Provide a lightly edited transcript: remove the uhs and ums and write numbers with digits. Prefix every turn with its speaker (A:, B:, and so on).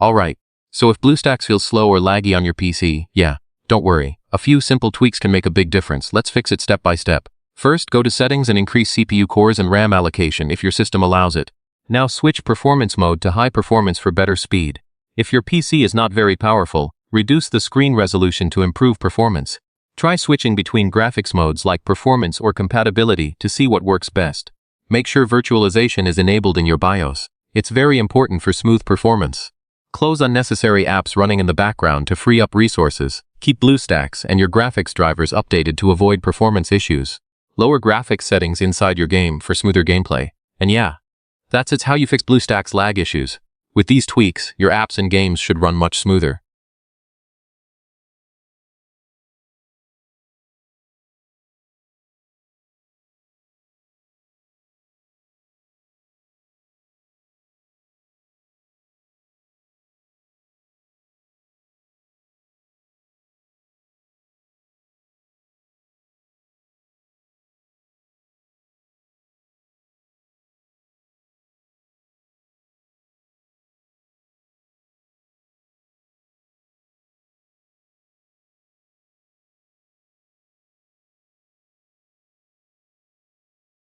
A: Alright, so if BlueStacks feels slow or laggy on your PC, yeah, don't worry. A few simple tweaks can make a big difference. Let's fix it step by step. First, go to Settings and increase CPU cores and RAM allocation if your system allows it. Now switch performance mode to high performance for better speed. If your PC is not very powerful, reduce the screen resolution to improve performance. Try switching between graphics modes like performance or compatibility to see what works best. Make sure virtualization is enabled in your BIOS. It's very important for smooth performance. Close unnecessary apps running in the background to free up resources. Keep BlueStacks and your graphics drivers updated to avoid performance issues. Lower graphics settings inside your game for smoother gameplay. And yeah, that's how you fix BlueStacks lag issues. With these tweaks, your apps and games should run much smoother.